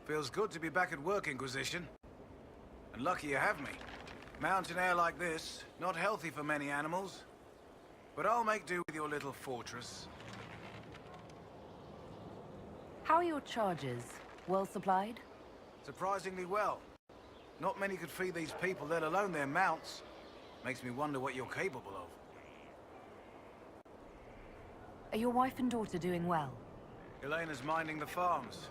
Feels good to be back at work, Inquisition. And lucky you have me. Mountain air like this, not healthy for many animals. But I'll make do with your little fortress. How are your charges? Well supplied? Surprisingly well. Not many could feed these people, let alone their mounts. Makes me wonder what you're capable of. Are your wife and daughter doing well? Elena's minding the farms.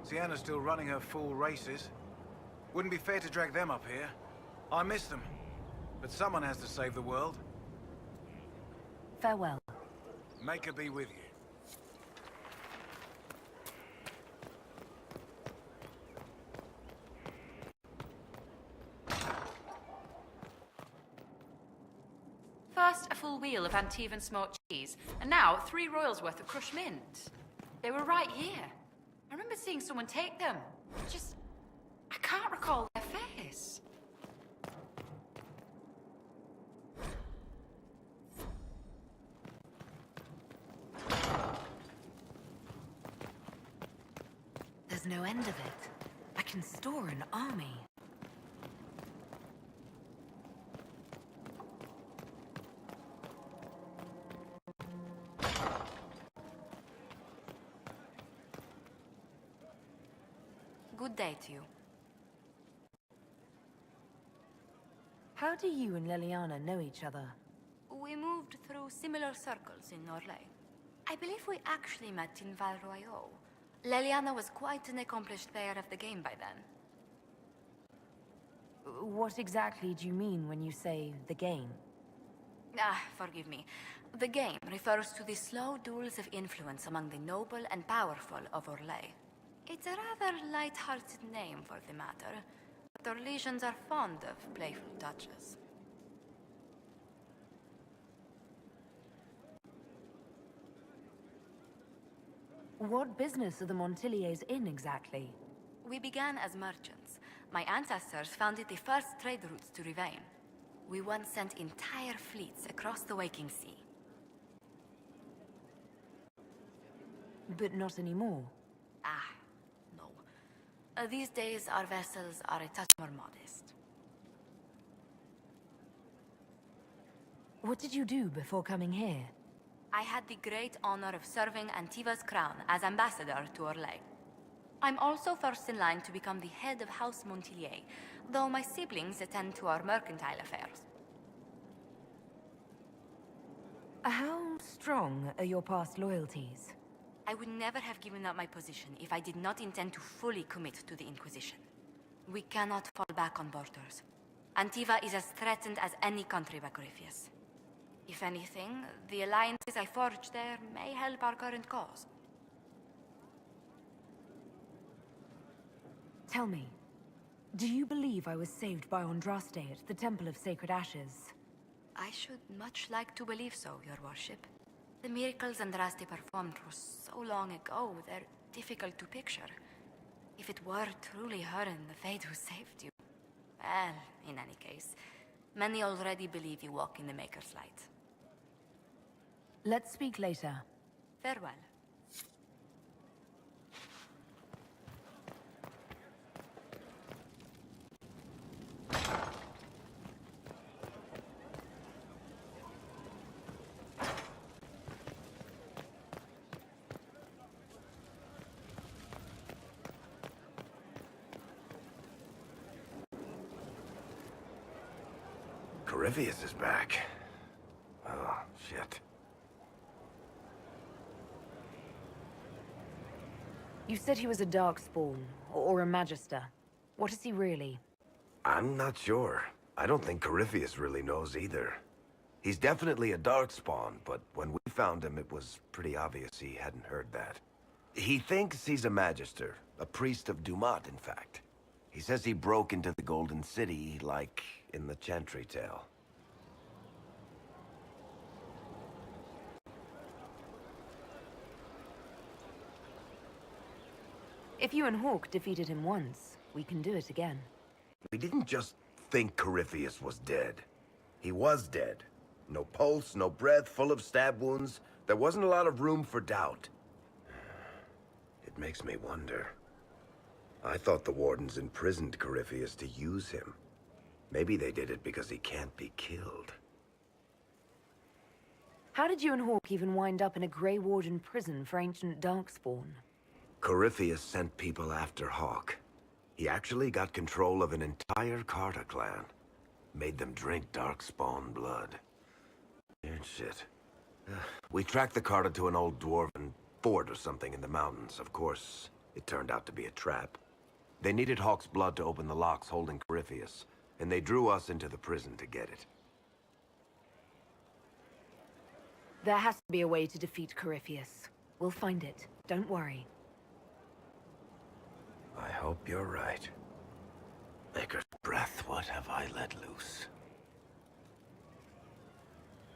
Sienna's still running her full races. Wouldn't be fair to drag them up here. I miss them. But someone has to save the world. Farewell. Make her be with you. First, a full wheel of Antivan smoked cheese, and now 3 royals worth of crushed mint. They were right here. I remember seeing someone take them. I can't recall their face. There's no end of it. I can store an army. Good day to you. How do you and Leliana know each other? We moved through similar circles in Orlais. I believe we actually met in Val Royaux. Leliana was quite an accomplished player of the game by then. What exactly do you mean when you say the game? Forgive me. The game refers to the slow duels of influence among the noble and powerful of Orlais. It's a rather light-hearted name for the matter, but Orlesians are fond of playful touches. What business are the Montiliers in exactly? We began as merchants. My ancestors founded the first trade routes to Rivain. We once sent entire fleets across the Waking Sea. But not anymore. No. These days, our vessels are a touch more modest. What did you do before coming here? I had the great honor of serving Antiva's crown as ambassador to Orlais. I'm also first in line to become the head of House Montilier, though my siblings attend to our mercantile affairs. How strong are your past loyalties? I would never have given up my position if I did not intend to fully commit to the Inquisition. We cannot fall back on borders. Antiva is as threatened as any country by Corypheus. If anything, the alliances I forged there may help our current cause. Tell me, do you believe I was saved by Andraste at the Temple of Sacred Ashes? I should much like to believe so, Your Worship. The miracles Andraste performed were so long ago, they're difficult to picture. If it were truly her and the Fade who saved you... Well, in any case, many already believe you walk in the Maker's light. Let's speak later. Farewell. Corypheus is back. Oh, shit. You said he was a Darkspawn, or a Magister. What is he really? I'm not sure. I don't think Corypheus really knows either. He's definitely a Darkspawn, but when we found him, it was pretty obvious he hadn't heard that. He thinks he's a Magister, a priest of Dumat, in fact. He says he broke into the Golden City, like in the Chantry tale. If you and Hawk defeated him once, we can do it again. We didn't just think Corypheus was dead. He was dead. No pulse, no breath, full of stab wounds. There wasn't a lot of room for doubt. It makes me wonder. I thought the Wardens imprisoned Corypheus to use him. Maybe they did it because he can't be killed. How did you and Hawke even wind up in a Grey Warden prison for ancient Darkspawn? Corypheus sent people after Hawke. He actually got control of an entire Carta clan. Made them drink Darkspawn blood. Weird shit. We tracked the Carta to an old dwarven fort or something in the mountains. Of course, it turned out to be a trap. They needed Hawke's blood to open the locks holding Corypheus, and they drew us into the prison to get it. There has to be a way to defeat Corypheus. We'll find it. Don't worry. I hope you're right. Maker's breath, what have I let loose?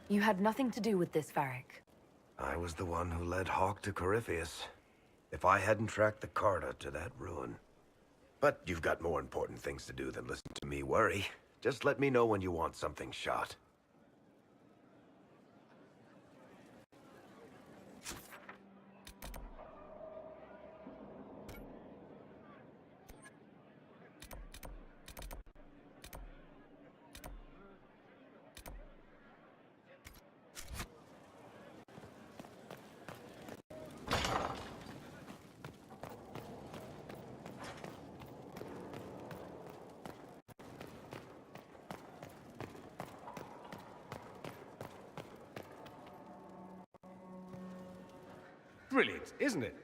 You had nothing to do with this, Varric. I was the one who led Hawke to Corypheus. If I hadn't tracked the Carta to that ruin. But you've got more important things to do than listen to me worry. Just let me know when you want something shot. Brilliant, isn't it?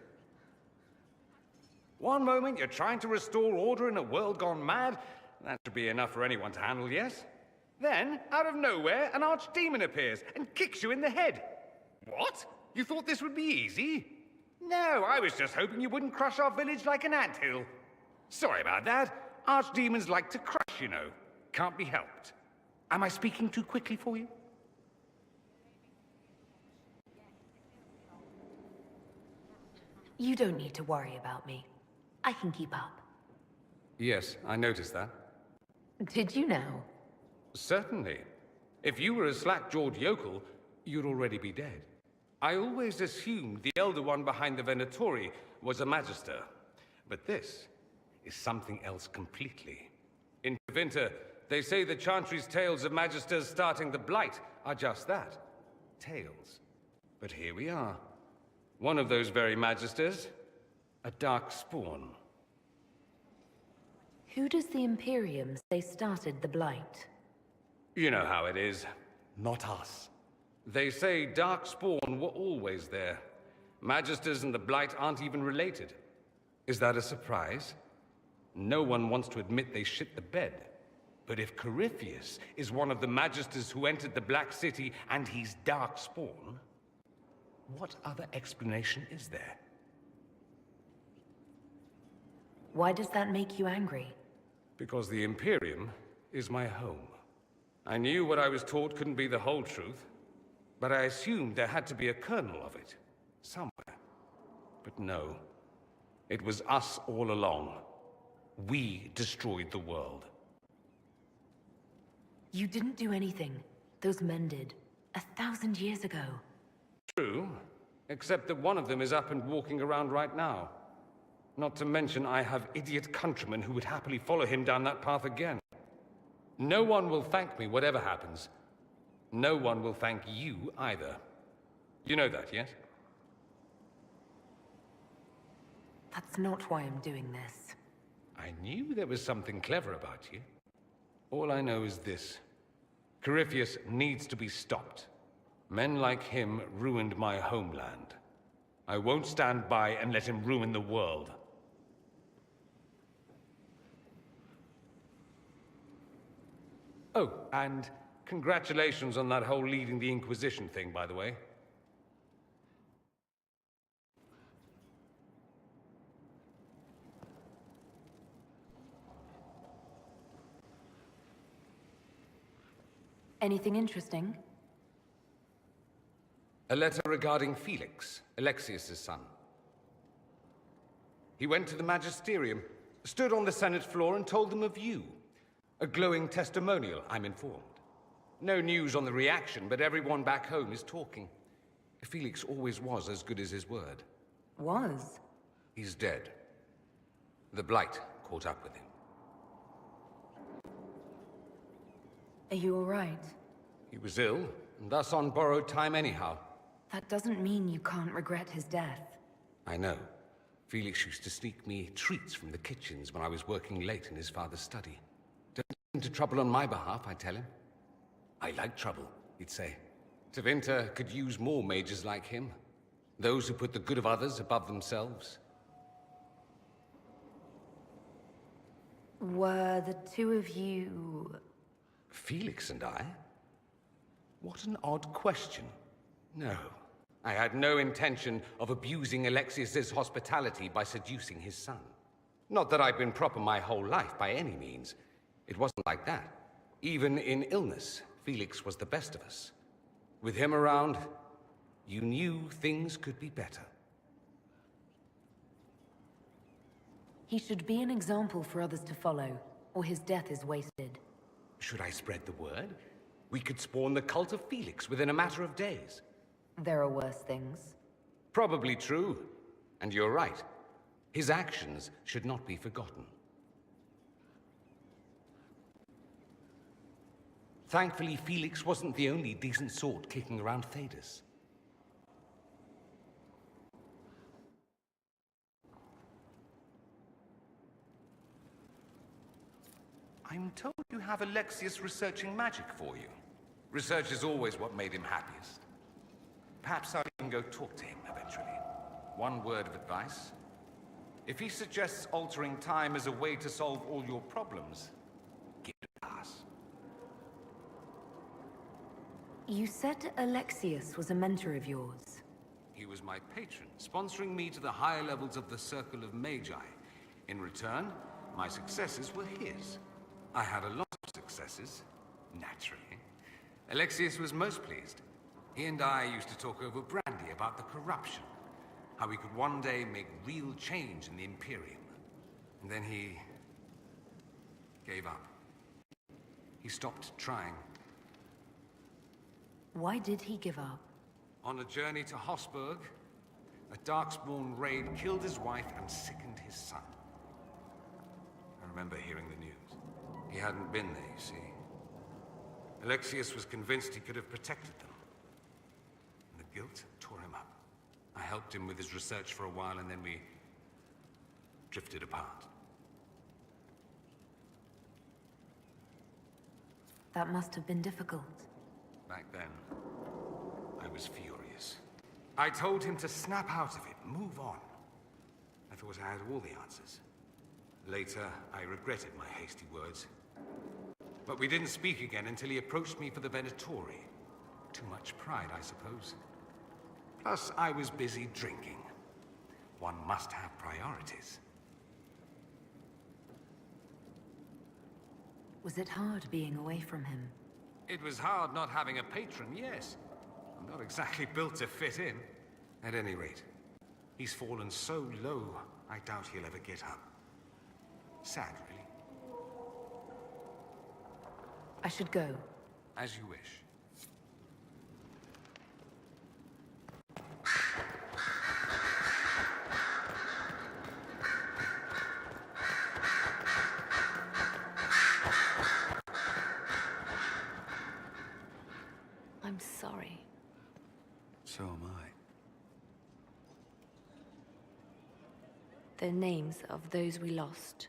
One moment you're trying to restore order in a world gone mad. That should be enough for anyone to handle, yes? Then, out of nowhere, an archdemon appears and kicks you in the head. What? You thought this would be easy? No, I was just hoping you wouldn't crush our village like an anthill. Sorry about that. Archdemons like to crush, you know. Can't be helped. Am I speaking too quickly for you? You don't need to worry about me. I can keep up. Yes, I noticed that. Did you now? Certainly. If you were a slack-jawed yokel, you'd already be dead. I always assumed the Elder One behind the Venatori was a Magister. But this is something else completely. In Tevinter, they say the Chantry's tales of Magisters starting the Blight are just that. Tales. But here we are. One of those very Magisters, a dark spawn. Who does the Imperium say started the Blight? You know how it is. Not us. They say Darkspawn were always there. Magisters and the Blight aren't even related. Is that a surprise? No one wants to admit they shit the bed. But if Corypheus is one of the Magisters who entered the Black City and he's Darkspawn, what other explanation is there? Why does that make you angry? Because the Imperium is my home. I knew what I was taught couldn't be the whole truth, but I assumed there had to be a kernel of it, somewhere. But no, it was us all along. We destroyed the world. You didn't do anything. Those men did. 1,000 years ago. True, except that one of them is up and walking around right now. Not to mention I have idiot countrymen who would happily follow him down that path again. No one will thank me whatever happens. No one will thank you either. You know that, yes? That's not why I'm doing this. I knew there was something clever about you. All I know is this. Corypheus needs to be stopped. Men like him ruined my homeland. I won't stand by and let him ruin the world. Oh, and congratulations on that whole leading the Inquisition thing, by the way. Anything interesting? A letter regarding Felix, Alexius's son. He went to the Magisterium, stood on the Senate floor and told them of you. A glowing testimonial, I'm informed. No news on the reaction, but everyone back home is talking. Felix always was as good as his word. Was? He's dead. The Blight caught up with him. Are you all right? He was ill, and thus on borrowed time anyhow. That doesn't mean you can't regret his death. I know. Felix used to sneak me treats from the kitchens when I was working late in his father's study. Don't get into trouble on my behalf, I tell him. I like trouble, he'd say. Tevinter could use more mages like him. Those who put the good of others above themselves. Were the two of you... Felix and I? What an odd question. No, I had no intention of abusing Alexius's hospitality by seducing his son. Not that I've been proper my whole life, by any means. It wasn't like that. Even in illness, Felix was the best of us. With him around, you knew things could be better. He should be an example for others to follow, or his death is wasted. Should I spread the word? We could spawn the cult of Felix within a matter of days. There are worse things. Probably true. And you're right. His actions should not be forgotten. Thankfully, Felix wasn't the only decent sort kicking around Thedas. I'm told you have Alexius researching magic for you. Research is always what made him happiest. Perhaps I'll even go talk to him eventually. One word of advice. If he suggests altering time as a way to solve all your problems, give it a pass. You said Alexius was a mentor of yours. He was my patron, sponsoring me to the higher levels of the Circle of Magi. In return, my successes were his. I had a lot of successes, naturally. Alexius was most pleased. He and I used to talk over brandy about the corruption, how we could one day make real change in the Imperium. And then he gave up. He stopped trying. Why did he give up? On a journey to Hossberg, a Darkspawn raid killed his wife and sickened his son. I remember hearing the news. He hadn't been there, you see. Alexius was convinced he could have protected them. And the guilt tore him up. I helped him with his research for a while, and then we drifted apart. That must have been difficult. Back then, I was furious. I told him to snap out of it, move on. I thought I had all the answers. Later, I regretted my hasty words. But we didn't speak again until he approached me for the Venatori. Too much pride, I suppose. Plus, I was busy drinking. One must have priorities. Was it hard being away from him? It was hard not having a patron, yes. I'm not exactly built to fit in. At any rate, he's fallen so low, I doubt he'll ever get up. Sad, really. I should go. As you wish. I'm sorry. So am I. The names of those we lost.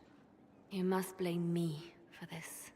You must blame me for this.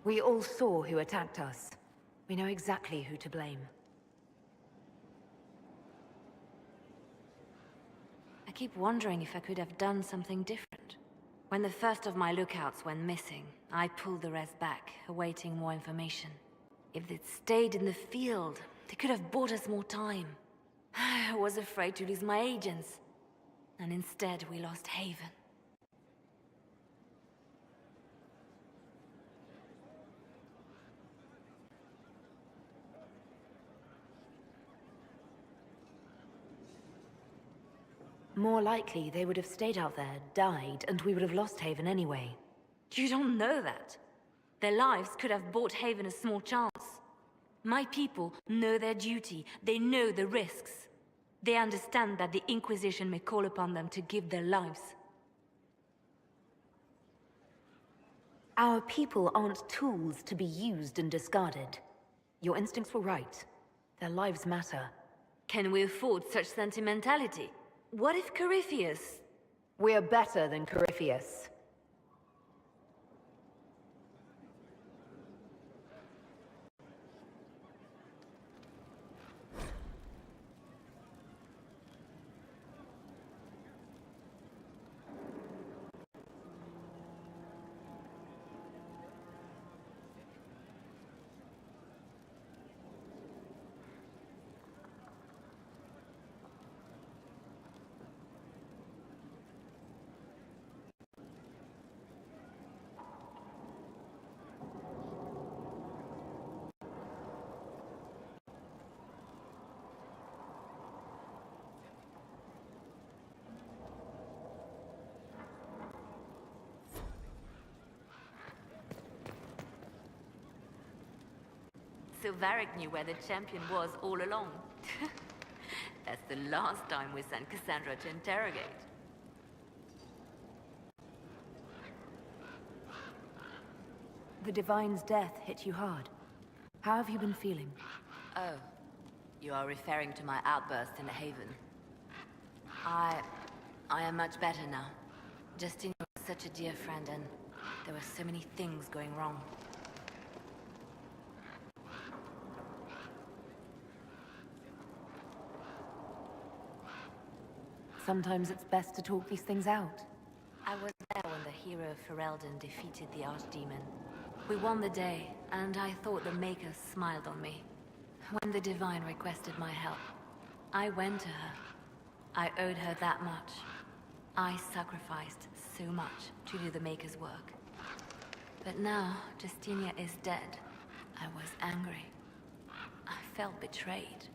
We all saw who attacked us. We know exactly who to blame. I keep wondering if I could have done something different. When the first of my lookouts went missing, I pulled the rest back, awaiting more information. If they'd stayed in the field, they could have bought us more time. I was afraid to lose my agents. And instead, we lost Haven. More likely, they would have stayed out there, died, and we would have lost Haven anyway. You don't know that. Their lives could have bought Haven a small chance. My people know their duty. They know the risks. They understand that the Inquisition may call upon them to give their lives. Our people aren't tools to be used and discarded. Your instincts were right. Their lives matter. Can we afford such sentimentality? What if Corypheus... We're better than Corypheus. So Varric knew where the champion was all along. That's the last time we sent Cassandra to interrogate. The Divine's death hit you hard. How have you been feeling? Oh, you are referring to my outburst in the Haven. I am much better now. Justine was such a dear friend and there were so many things going wrong. Sometimes it's best to talk these things out. I was there when the hero Ferelden defeated the Archdemon. We won the day, and I thought the Maker smiled on me. When the Divine requested my help, I went to her. I owed her that much. I sacrificed so much to do the Maker's work. But now, Justinia is dead. I was angry. I felt betrayed.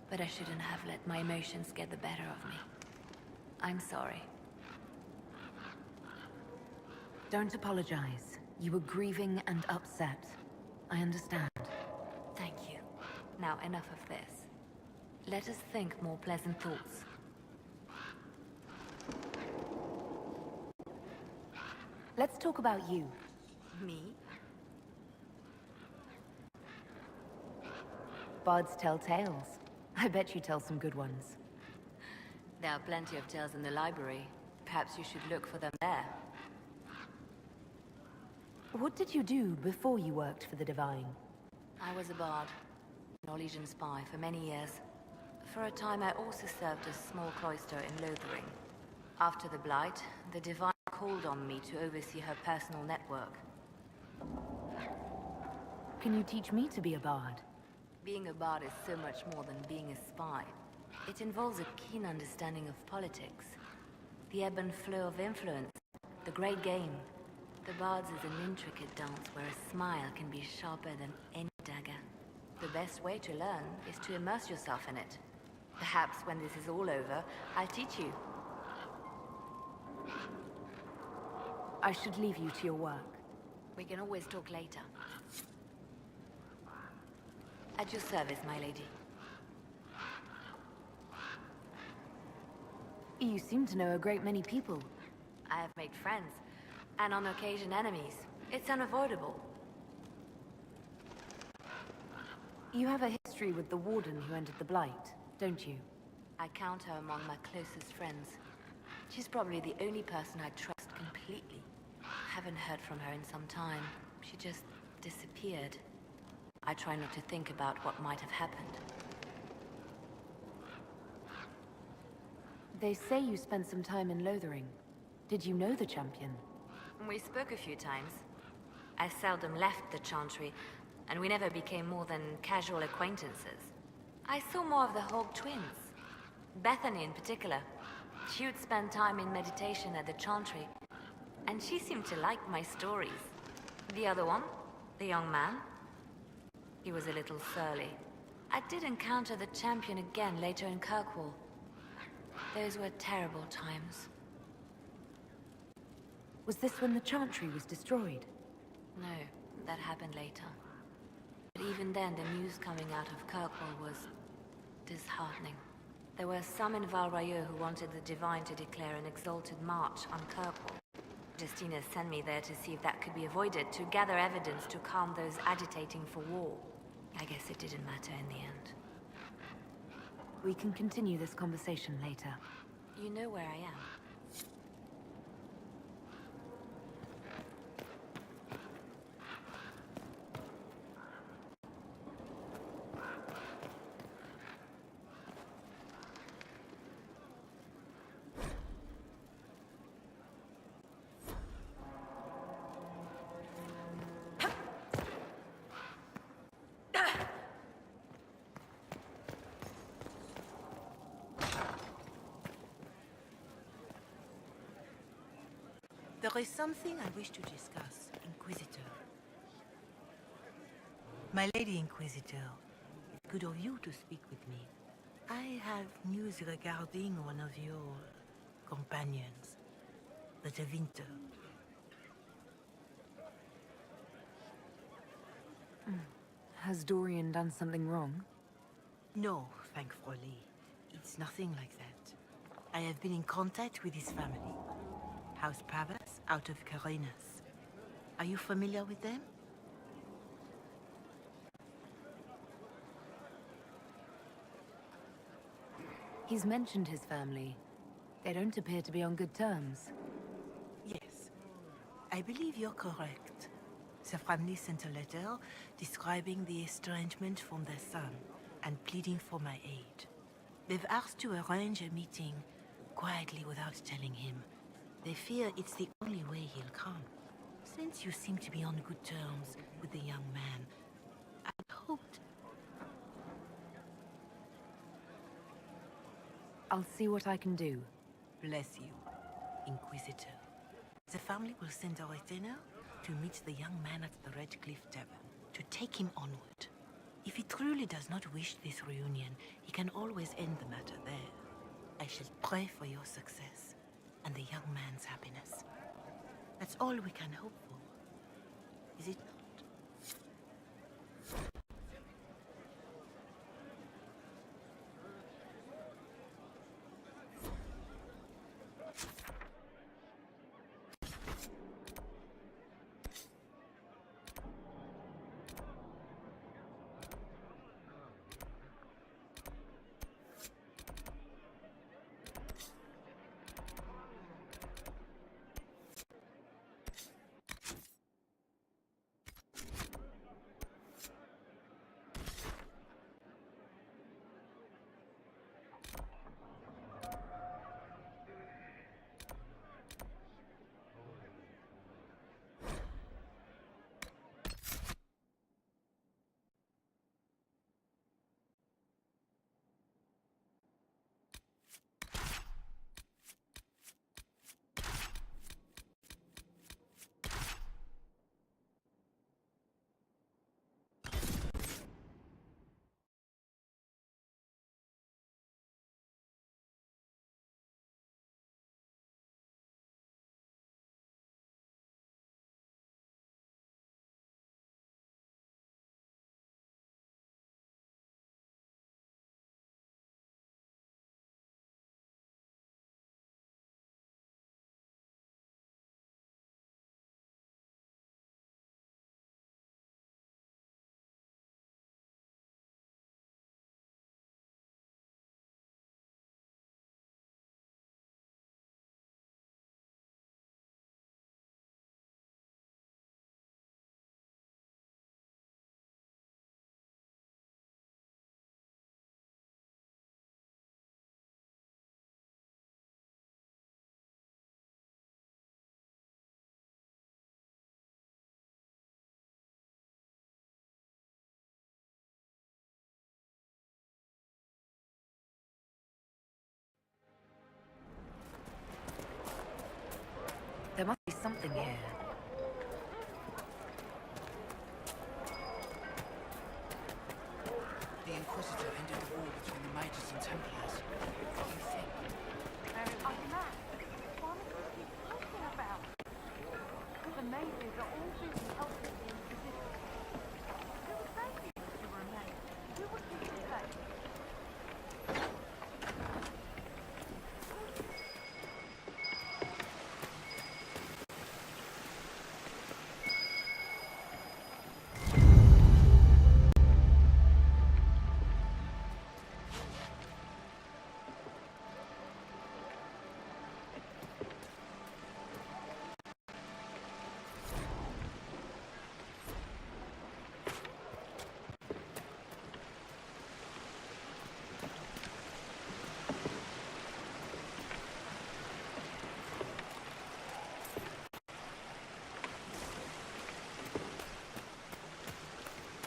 But I shouldn't have let my emotions get the better of me. I'm sorry. Don't apologize. You were grieving and upset. I understand. Thank you. Now enough of this. Let us think more pleasant thoughts. Let's talk about you. Me? Bards tell tales. I bet you tell some good ones. There are plenty of tales in the library. Perhaps you should look for them there. What did you do before you worked for the Divine? I was a bard, an Orlesian spy for many years. For a time I also served a small cloister in Lothering. After the Blight, the Divine called on me to oversee her personal network. Can you teach me to be a bard? Being a bard is so much more than being a spy. It involves a keen understanding of politics, the ebb and flow of influence, the great game. The Bards is an intricate dance where a smile can be sharper than any dagger. The best way to learn is to immerse yourself in it. Perhaps when this is all over, I'll teach you. I should leave you to your work. We can always talk later. At your service, my lady. You seem to know a great many people. I have made friends, and on occasion enemies. It's unavoidable. You have a history with the Warden who entered the Blight, don't you? I count her among my closest friends. She's probably the only person I trust completely. Haven't heard from her in some time. She just disappeared. I try not to think about what might have happened. They say you spent some time in Lothering. Did you know the champion? We spoke a few times. I seldom left the Chantry, and we never became more than casual acquaintances. I saw more of the Hog twins. Bethany in particular. She would spend time in meditation at the chantry, and she seemed to like my stories. The other one, the young man, he was a little surly. I did encounter the champion again later in Kirkwall. Those were terrible times. Was this when the chantry was destroyed? No, that happened later. But even then, the news coming out of Kirkwall was disheartening. There were some in Val Rayeux who wanted the Divine to declare an exalted march on Kirkwall. Justina sent me there to see if that could be avoided, to gather evidence to calm those agitating for war. I guess it didn't matter in the end. We can continue this conversation later. You know where I am. There is something I wish to discuss, Inquisitor. My Lady Inquisitor, it's good of you to speak with me. I have news regarding one of your companions, the Tevinter. Has Dorian done something wrong? No, thankfully. It's nothing like that. I have been in contact with his family. House Pavas, out of Carenas. Are you familiar with them? He's mentioned his family. They don't appear to be on good terms. Yes. I believe you're correct. The family sent a letter describing the estrangement from their son and pleading for my aid. They've asked to arrange a meeting quietly without telling him. They fear it's the only way he'll come. Since you seem to be on good terms with the young man, I hoped... I'll see what I can do. Bless you, Inquisitor. The family will send a retainer to meet the young man at the Red Cliff Tavern, to take him onward. If he truly does not wish this reunion, he can always end the matter there. I shall pray for your success and the young man's happiness. That's all we can hope for, is it not? There must be something here. The Inquisitor ended the war between the Mages and Templars. What do you think? I'm mad. What are you talking about? The mages are all busy helping the Inquisition. Who would say you were a mage? Who would you say?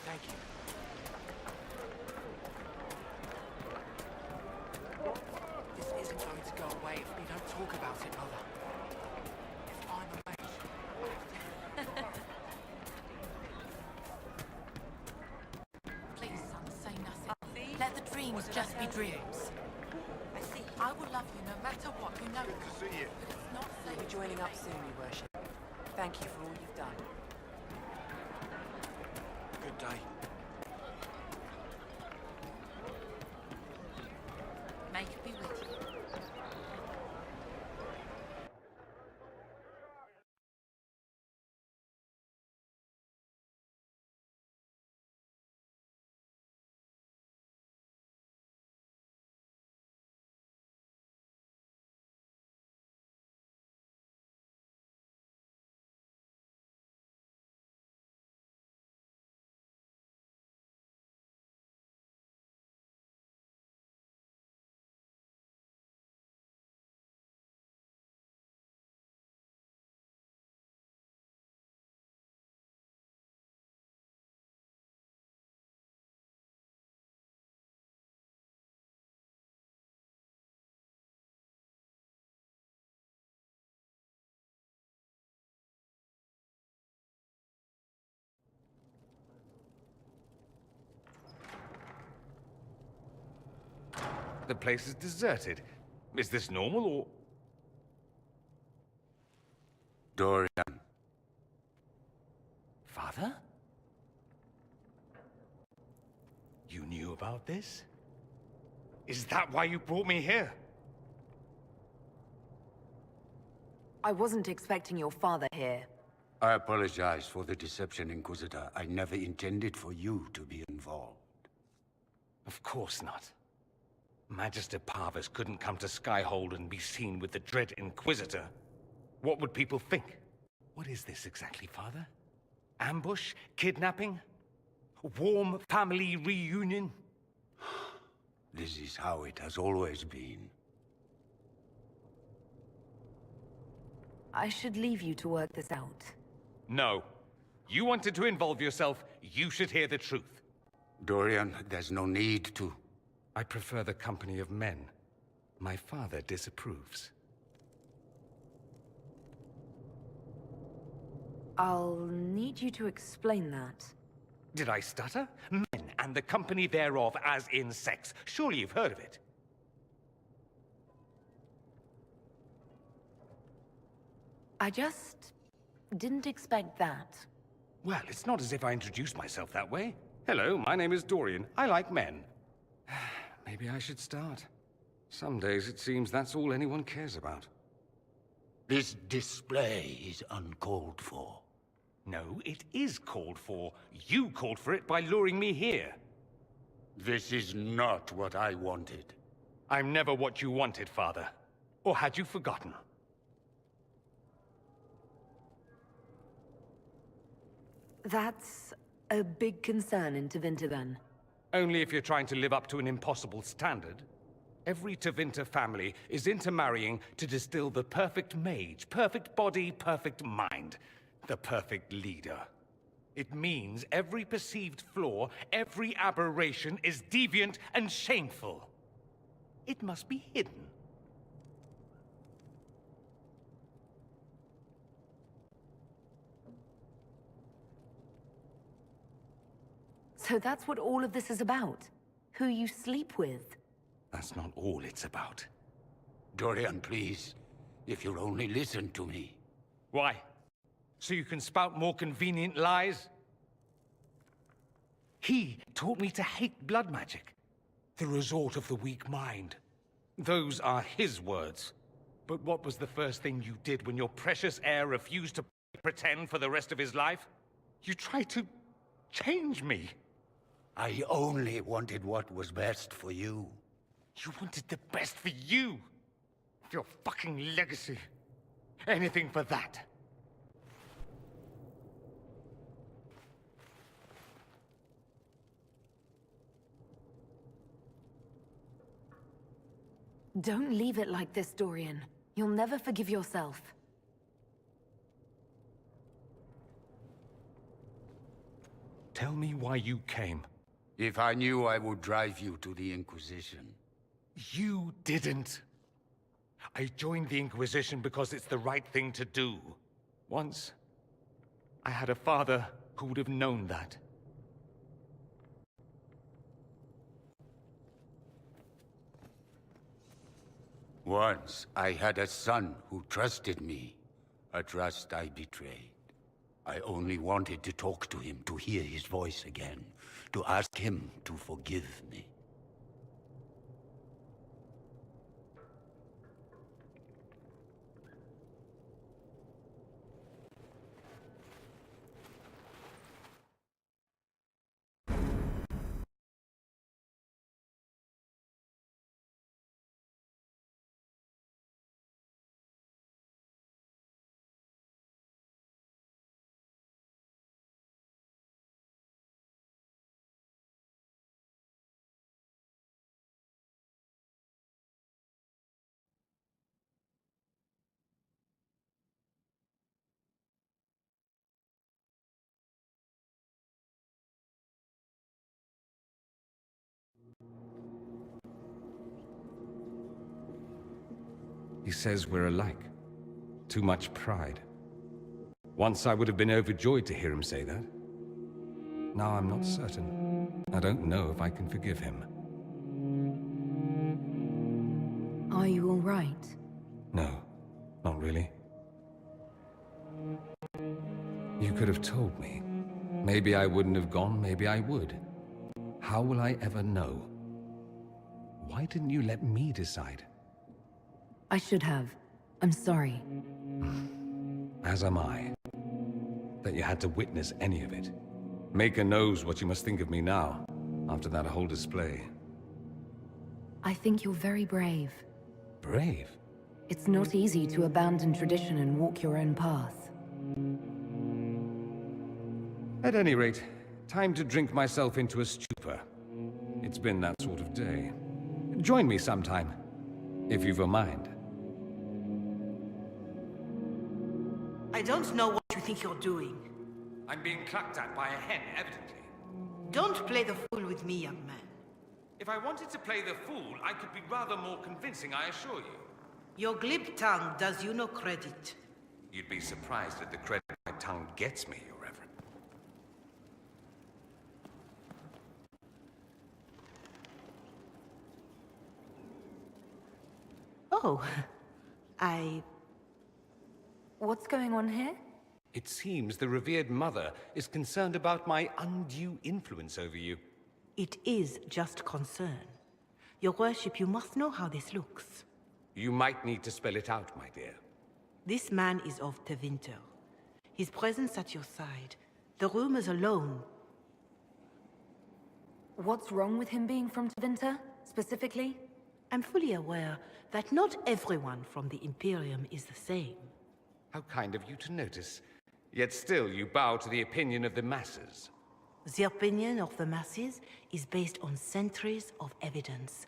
Thank you. This isn't going to go away if we don't talk about it, Mother. If I'm a mage, Please, son, say nothing. Let the dreams just be dreams. I will love you no matter what, you know. Good to see you. But it's not safe. we'll be joining up soon, Your Worship. Thank you for all you've done. Good day. May it be with you. The place is deserted. Is this normal, or...? Dorian. Father? You knew about this? Is that why you brought me here? I wasn't expecting your father here. I apologize for the deception, Inquisitor. I never intended for you to be involved. Of course not. Magister Parvus couldn't come to Skyhold and be seen with the dread Inquisitor. What would people think? What is this exactly, Father? Ambush? Kidnapping? Warm family reunion? This is how it has always been. I should leave you to work this out. No. You wanted to involve yourself, you should hear the truth. Dorian, there's no need to. I prefer the company of men. My father disapproves. I'll need you to explain that. Did I stutter? Men and the company thereof as in sex. Surely you've heard of it. I just didn't expect that. Well, it's not as if I introduced myself that way. Hello, my name is Dorian. I like men. Maybe I should start. Some days it seems that's all anyone cares about. This display is uncalled for. No, it is called for. You called for it by luring me here. This is not what I wanted. I'm never what you wanted, Father. Or had you forgotten? That's a big concern in Tevinter, then. Only if you're trying to live up to an impossible standard. Every Tevinter family is intermarrying to distill the perfect mage, perfect body, perfect mind, the perfect leader. It means every perceived flaw, every aberration is deviant and shameful. It must be hidden. So that's what all of this is about? Who you sleep with? That's not all it's about. Dorian, please. If you'll only listen to me. Why? So you can spout more convenient lies? He taught me to hate blood magic. The resort of the weak mind. Those are his words. But what was the first thing you did when your precious heir refused to pretend for the rest of his life? You tried to change me. I only wanted what was best for you. You wanted the best for you. Your fucking legacy. Anything for that. Don't leave it like this, Dorian. You'll never forgive yourself. Tell me why you came. If I knew, I would drive you to the Inquisition. You didn't. I joined the Inquisition because it's the right thing to do. Once, I had a father who would have known that. Once, I had a son who trusted me. A trust I betrayed. I only wanted to talk to him, to hear his voice again, to ask him to forgive me. He says we're alike. Too much pride. Once I would have been overjoyed to hear him say that. Now I'm not certain. I don't know if I can forgive him. Are you all right? No, not really. You could have told me. Maybe I wouldn't have gone, maybe I would. How will I ever know? Why didn't you let me decide? I should have. I'm sorry. As am I. That you had to witness any of it. Maker knows what you must think of me now, after that whole display. I think you're very brave. Brave? It's not easy to abandon tradition and walk your own path. At any rate, time to drink myself into a stupor. It's been that sort of day. Join me sometime, if you've a mind. I don't know what you think you're doing. I'm being clucked at by a hen, evidently. Don't play the fool with me, young man. If I wanted to play the fool, I could be rather more convincing, I assure you. Your glib tongue does you no credit. You'd be surprised at the credit my tongue gets me, Your Reverend. Oh, What's going on here? It seems the revered mother is concerned about my undue influence over you. It is just concern. Your worship, you must know how this looks. You might need to spell it out, my dear. This man is of Tevinter. His presence at your side. The rumors alone. What's wrong with him being from Tevinter, specifically? I'm fully aware that not everyone from the Imperium is the same. How kind of you to notice. Yet still you bow to the opinion of the masses. The opinion of the masses is based on centuries of evidence.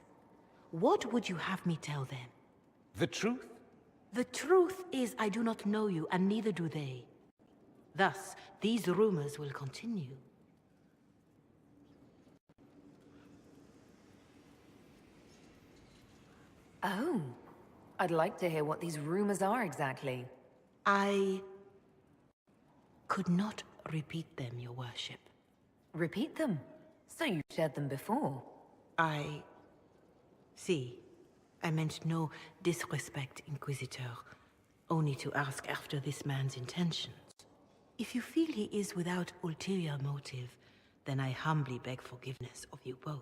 What would you have me tell them? The truth? The truth is I do not know you, and neither do they. Thus, these rumors will continue. Oh. I'd like to hear what these rumors are exactly. I could not repeat them, your worship. Repeat them. So you shared them before? See, I meant no disrespect, Inquisitor. Only to ask after this man's intentions. If you feel he is without ulterior motive, then I humbly beg forgiveness of you both.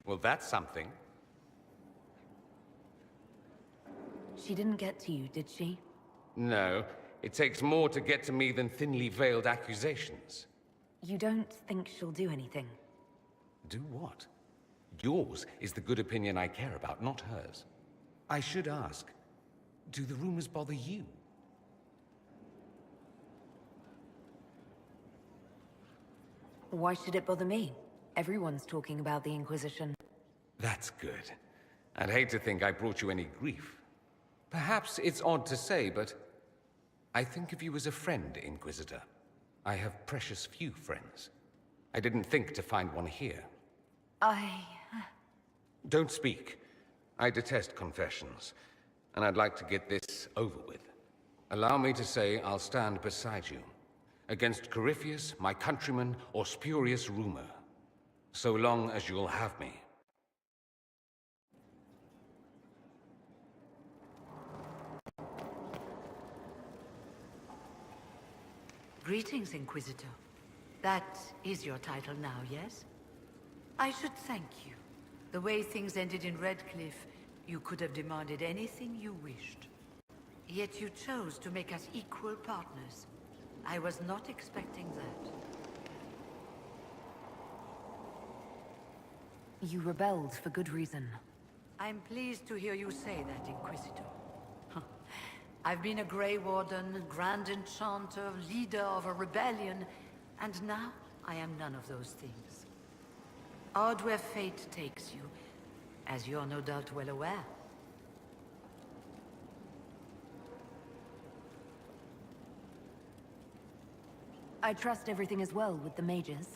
Well, that's something. She didn't get to you, did she? No, it takes more to get to me than thinly veiled accusations. You don't think she'll do anything? Do what? Yours is the good opinion I care about, not hers. I should ask, do the rumors bother you? Why should it bother me? Everyone's talking about the Inquisition. That's good. I'd hate to think I brought you any grief. Perhaps it's odd to say, but I think of you as a friend, Inquisitor. I have precious few friends. I didn't think to find one here. Don't speak. I detest confessions, and I'd like to get this over with. Allow me to say I'll stand beside you, against Corypheus, my countryman, or spurious rumor, so long as you'll have me. Greetings, Inquisitor. That is your title now, yes? I should thank you. The way things ended in Redcliffe, you could have demanded anything you wished. Yet you chose to make us equal partners. I was not expecting that. You rebelled for good reason. I'm pleased to hear you say that, Inquisitor. I've been a Grey Warden, Grand Enchanter, leader of a rebellion, and now I am none of those things. Odd where fate takes you, as you're no doubt well aware. I trust everything is well with the mages.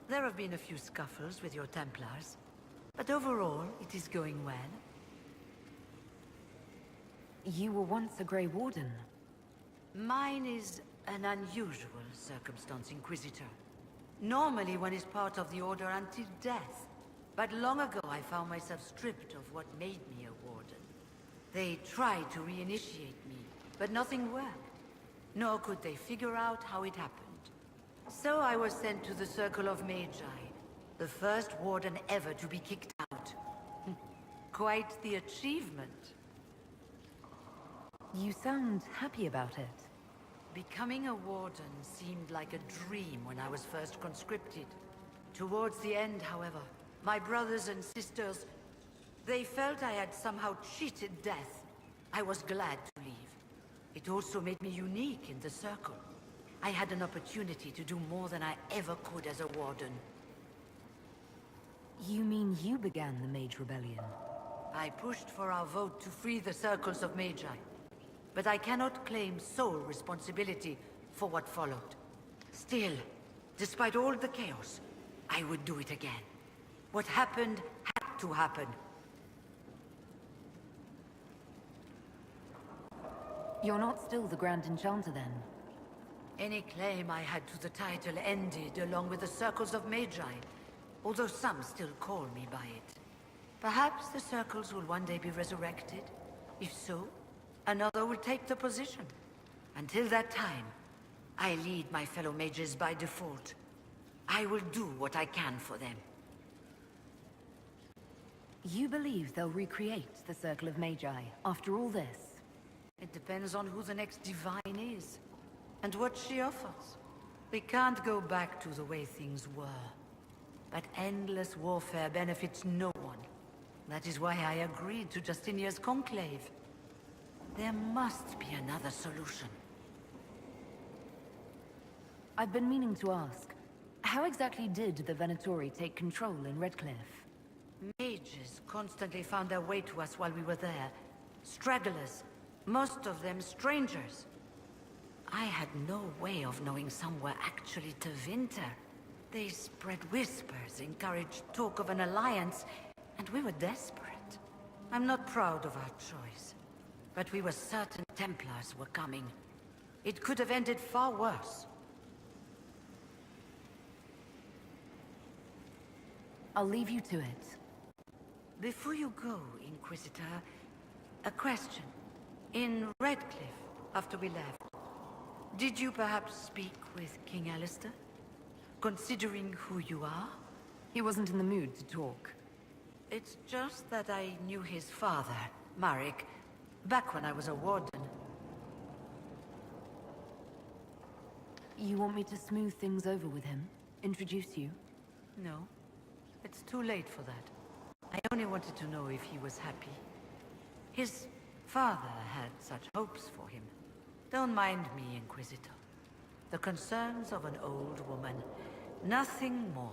There have been a few scuffles with your Templars, but overall, it is going well. You were once a Grey Warden. Mine is an unusual circumstance, Inquisitor. Normally one is part of the Order until death. But long ago I found myself stripped of what made me a Warden. They tried to reinitiate me, but nothing worked. Nor could they figure out how it happened. So I was sent to the Circle of Magi, the first Warden ever to be kicked out. Quite the achievement. You sound happy about it. Becoming a Warden seemed like a dream when I was first conscripted. Towards the end, however, my brothers and sisters, they felt I had somehow cheated death. I was glad to leave. It also made me unique in the Circle. I had an opportunity to do more than I ever could as a Warden. You mean you began the Mage Rebellion? I pushed for our vote to free the Circles of Magi. But I cannot claim sole responsibility for what followed. Still, despite all the chaos, I would do it again. What happened had to happen. You're not still the Grand Enchanter then? Any claim I had to the title ended along with the Circles of Magi, although some still call me by it. Perhaps the Circles will one day be resurrected. If so, another will take the position. Until that time, I lead my fellow mages by default. I will do what I can for them. You believe they'll recreate the Circle of Magi after all this? It depends on who the next divine is, and what she offers. We can't go back to the way things were. But endless warfare benefits no one. That is why I agreed to Justinia's conclave. There must be another solution. I've been meaning to ask, how exactly did the Venatori take control in Redcliffe? Mages constantly found their way to us while we were there. Stragglers, most of them strangers. I had no way of knowing some were actually Tevinter. They spread whispers, encouraged talk of an alliance, and we were desperate. I'm not proud of our choice. But we were certain Templars were coming. It could have ended far worse. I'll leave you to it. Before you go, Inquisitor, a question. In Redcliffe, after we left, did you perhaps speak with King Alistair? Considering who you are? He wasn't in the mood to talk. It's just that I knew his father, Marek, back when I was a warden. You want me to smooth things over with him? Introduce you? No, it's too late for that. I only wanted to know if he was happy. His father had such hopes for him. Don't mind me, Inquisitor. The concerns of an old woman. Nothing more.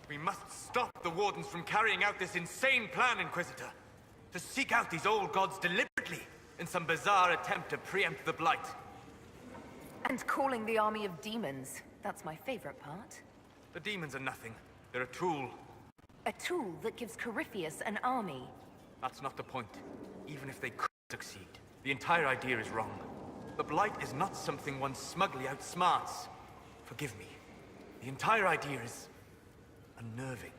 We must stop the Wardens from carrying out this insane plan, Inquisitor. To seek out these old gods deliberately in some bizarre attempt to preempt the Blight. And calling the army of demons. That's my favorite part. The demons are nothing. They're a tool. A tool that gives Corypheus an army. That's not the point. Even if they could succeed, the entire idea is wrong. The Blight is not something one smugly outsmarts. Forgive me. The entire idea is unnerving.